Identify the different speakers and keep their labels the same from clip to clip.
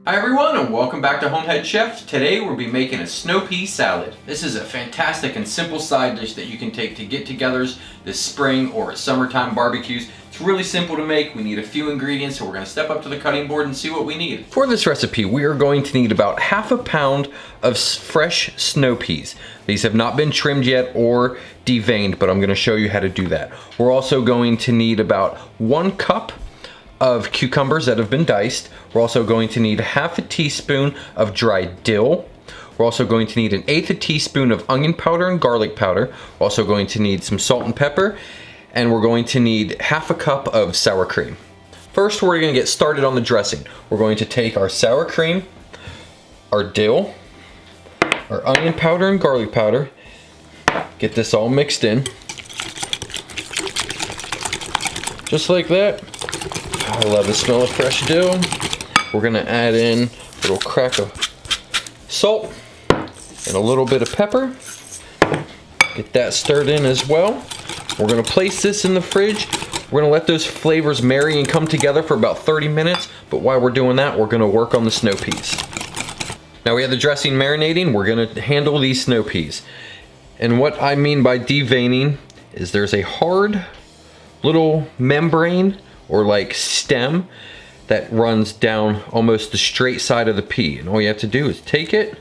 Speaker 1: Hi everyone, and welcome back to HomeHeadChef. Today we'll be making a snow pea salad. This is a fantastic and simple side dish that you can take to get-togethers this spring or summertime barbecues. It's really simple to make. We need a few ingredients, so we're going to step up to the cutting board and see what we need. For this recipe, we are going to need about half a pound of fresh snow peas. These have not been trimmed yet or deveined, but I'm going to show you how to do that. We're also going to need about 1 cup of cucumbers that have been diced. We're also going to need half a teaspoon of dried dill. We're also going to need 1/8 teaspoon of onion powder and garlic powder. We're also going to need some salt and pepper, and we're going to need half a cup of sour cream. First, we're going to get started on the dressing. We're going to take our sour cream, our dill, our onion powder and garlic powder, get this all mixed in, just like that. I love the smell of fresh dill. We're gonna add in a little crack of salt and a little bit of pepper. Get that stirred in as well. We're gonna place this in the fridge. We're gonna let those flavors marry and come together for about 30 minutes, but while we're doing that, we're gonna work on the snow peas. Now we have the dressing marinating, we're gonna handle these snow peas. And what I mean by deveining is there's a hard little membrane or like stem that runs down almost the straight side of the pea, and all you have to do is take it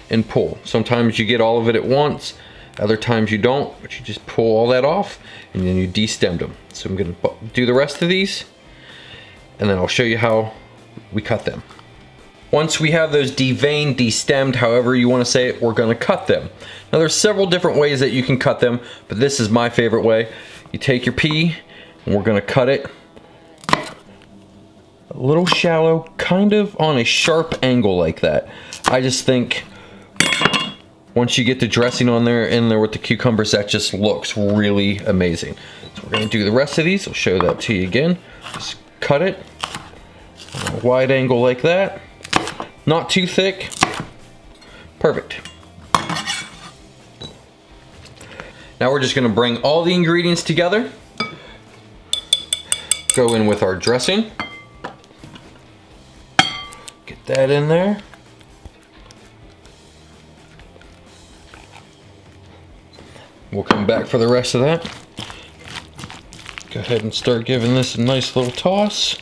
Speaker 1: and pull. Sometimes you get all of it at once, other times you don't, but you just pull all that off and then you de-stem them. So I'm gonna do the rest of these and then I'll show you how we cut them. Once we have those deveined, de-stemmed, however you want to say it, we're going to cut them. Now there's several different ways that you can cut them, but this is my favorite way. You take your pea and we're going to cut it a little shallow, kind of on a sharp angle like that. I just think once you get the dressing on there, in there with the cucumbers, that just looks really amazing. So we're going to do the rest of these. I'll show that to you again. Just cut it on a wide angle like that. Not too thick. Perfect. Now we're just going to bring all the ingredients together. Go in with our dressing. Get that in there. We'll come back for the rest of that. Go ahead and start giving this a nice little toss.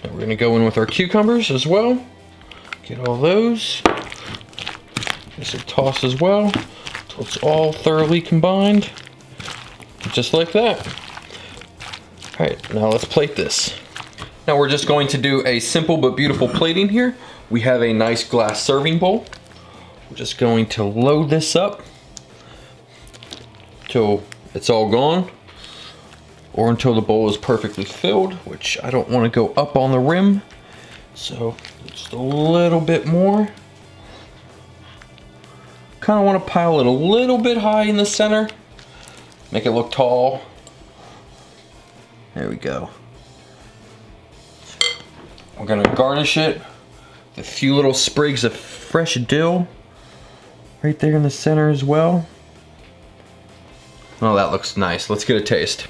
Speaker 1: Now we're going to go in with our cucumbers as well. Get all those. Just a toss as well until it's all thoroughly combined. Just like that. Alright, now let's plate this. Now we're just going to do a simple but beautiful plating here. We have a nice glass serving bowl. We're just going to load this up till it's all gone, or until the bowl is perfectly filled, which I don't want to go up on the rim, so just a little bit more. Kind of want to pile it a little bit high in the center, make it look tall. There we go. We're going to garnish it with a few little sprigs of fresh dill right there in the center as well. Oh, that looks nice. Let's get a taste.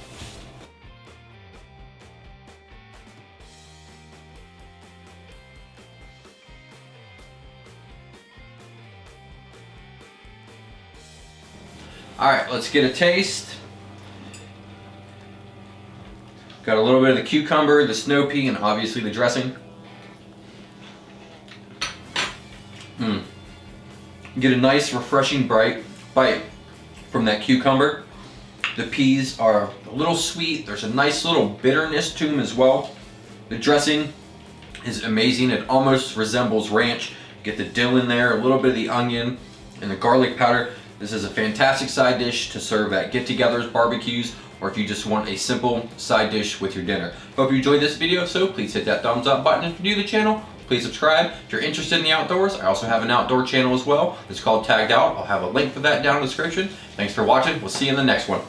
Speaker 1: All right, let's get a taste. Got a little bit of the cucumber, the snow pea, and obviously the dressing. Get a nice, refreshing bite from that cucumber. The peas are a little sweet. There's a nice little bitterness to them as well. The dressing is amazing. It almost resembles ranch. Get the dill in there, a little bit of the onion, and the garlic powder. This is a fantastic side dish to serve at get-togethers, barbecues, or if you just want a simple side dish with your dinner. Hope you enjoyed this video, so please hit that thumbs up button. If you're new to the channel, please subscribe. If you're interested in the outdoors, I also have an outdoor channel as well. It's called Tagged Out. I'll have a link for that down in the description. Thanks for watching. We'll see you in the next one.